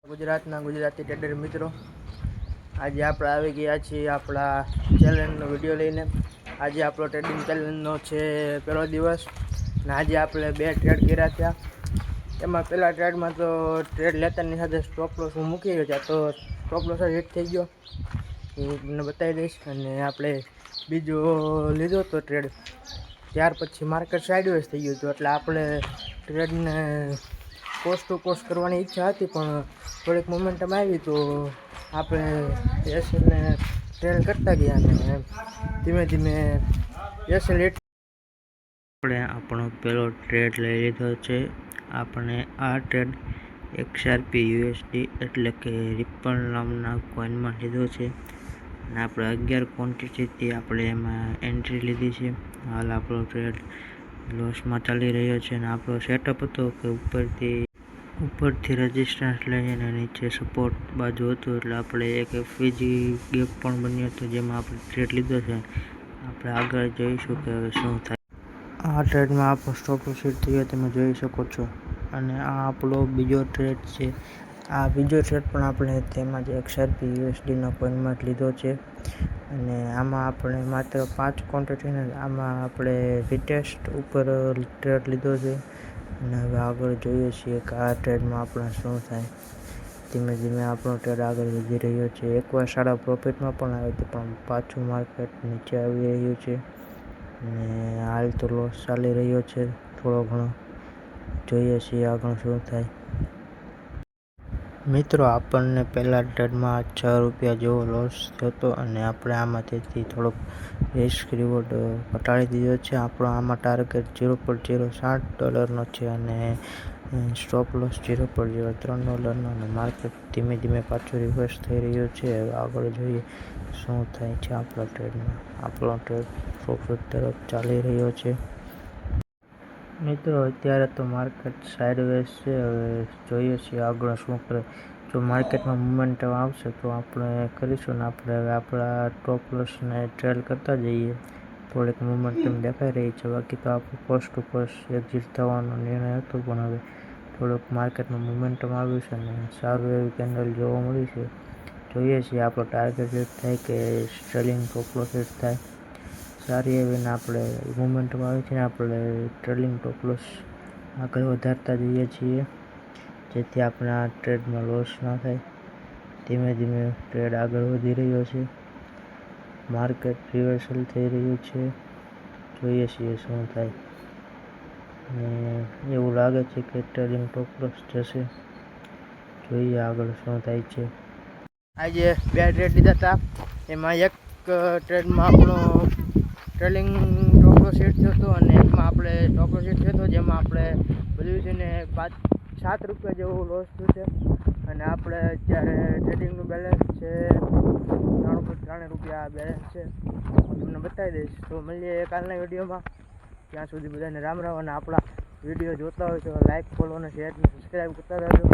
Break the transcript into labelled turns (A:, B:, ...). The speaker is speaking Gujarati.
A: ગુજરાતના ગુજરાતી ટ્રેડર મિત્રો, આજે આપણે આવી ગયા છીએ આપણા ચેલેન્જનો વિડીયો લઈને. આજે આપણો ટ્રેડિંગ ચેલેન્જનો છે પહેલો દિવસ અને આજે આપણે 2 ટ્રેડ કર્યા હતા. એમાં પહેલા ટ્રેડમાં તો ટ્રેડ લેતાની સાથે સ્ટોપ લોસ હું મૂકી ગયો, તો સ્ટોપ લોસ હિટ થઈ ગયો એ તમને બતાવી દઈશ. અને આપણે બીજો લીધો તો ટ્રેડ, ત્યાર પછી માર્કેટ સાઇડવેઝ થઈ ગયું હતું, એટલે આપણે ટ્રેડને કોસ્ટ ટુ કોસ્ટ કરવાની ઈચ્છા હતી, પણ થોડીક મોમેન્ટમ આવી તો આપણે એસએલને ટ્રેડ કરતા ગયા અને ધીમે ધીમે એસએલ
B: આપણે આપણો પહેલો ટ્રેડ લઈ લીધો છે. આપણે આ ટ્રેડ XRP USD એટલે કે રિપલ નામના કોઈનમાં લીધો છે અને આપણે 11 ક્વોન્ટિટીથી આપણે એમાં એન્ટ્રી લીધી છે. હાલ આપણો ટ્રેડ લોસમાં ચાલી રહ્યો છે અને આપણો સેટઅપ હતો કે ઉપરથી રેઝિસ્ટન્સ લઈ અને નીચે સપોર્ટ બાજુ હતું, એટલે આપણે એક FVG ગેપ પણ બન્યો હતો જેમાં આપણે ટ્રેડ લીધો છે. આપણે આગળ જોઈશું કે હવે શું થાય. આ ટ્રેડમાં આપણો સ્ટોપ લોસ હિટ થયો તમે જોઈ શકો છો, અને આ આપણો બીજો ટ્રેડ છે. આ બીજો ટ્રેડ પણ આપણે તેમાં જ XRP USDના કોઈનમાં જ લીધો છે અને આમાં આપણે માત્ર 5 ક્વોન્ટિટીને આમાં આપણે રિટેસ્ટ ઉપર ટ્રેડ લીધો છે અને હવે આગળ જોઈએ છીએ કે આ ટ્રેડમાં આપણે શું થાય. ધીમે ધીમે આપણો ટ્રેડ આગળ વધી રહ્યો છે. એકવાર સારા પ્રોફિટમાં પણ આવે તો પણ પાછું માર્કેટ નીચે આવી રહ્યું છે અને હાલ તો લોસ ચાલી રહ્યો છે થોડો ઘણો. જોઈએ છીએ આગળ શું થાય. મિત્રો, આપણને પહેલા ટ્રેડમાં 6 રૂપિયા જેવો લોસ થયો હતો અને આપણે આમાંથી થોડોક રિસ્ક રિવોર્ડ ઘટાડી દીધો છે. આપણો આમાં ટાર્ગેટ $0.060નો છે અને સ્ટોપ લોસ $0.03નો અને માર્કેટ ધીમે ધીમે પાછું રિવર્સ થઈ રહ્યું છે. હવે આગળ જોઈએ શું થાય છે આપણા ટ્રેડમાં. આપણો ટ્રેડ પ્રોફિટ તરફ ચાલી રહ્યો છે. મિત્રો, અત્યારે તો માર્કેટ સાઇડવેઝ છે. હવે જોઈએ છીએ આગળ શું કરે. જો માર્કેટમાં મોમેન્ટમ આવશે તો આપણે કરીશું ને આપણે હવે આપણા સ્ટોપ લોસને ટ્રેલ કરતા જઈએ. થોડીક મોમેન્ટમ દેખાઈ રહી છે, બાકી તો આપણે કોસ્ટ ટુ કોસ્ટ એક્ઝિટ થવાનો નિર્ણય હતો, પણ હવે થોડુંક માર્કેટમાં મોમેન્ટમ આવ્યું છે અને સારું એવી કેન્ડલ જોવા મળી છે. જોઈએ છીએ આપણો ટાર્ગેટ હિટ થાય કે ટ્રેલિંગ સ્ટોપ લોસ હિટ થાય. સારી એવીને આપણે મોમેન્ટમ આવી છે ને આપણે ટ્રેલિંગ સ્ટોપ લોસ આગળ વધારતા જઈએ છીએ, જેથી આપણે આ ટ્રેડમાં લોસ ના થાય. ધીમે ધીમે ટ્રેડ આગળ વધી રહ્યો છે. માર્કેટ રિવર્સલ થઈ રહ્યું છે. જોઈએ છીએ શું થાય અને એવું લાગે છે કે ટ્રેલિંગ સ્ટોપ લોસ જશે. જોઈએ આગળ શું થાય છે.
A: આજે 2 ટ્રેડ લીધા હતા, એમાં એક ટ્રેડમાં આપણો ટ્રેલિંગ સ્ટોપ લોસ હિટ થયો હતો અને એકમાં આપણે સ્ટોપ લોસ હિટ થયો હતો, જેમાં આપણે બધું થઈને 7 રૂપિયા જેવું લોસ થયું છે અને આપણે અત્યારે ટ્રેડિંગનું બેલેન્સ છે 3 રૂપિયા બેલેન્સ છે. હું તમને બતાવી દઈશ. તો મળીએ કાલના વિડીયોમાં. ત્યાં સુધી બધાને રામ રામ, અને આપણા વિડીયો જોતા હોય તો લાઈક, ફોલો અને શેર અને સબસ્ક્રાઈબ કરતા રહેજો.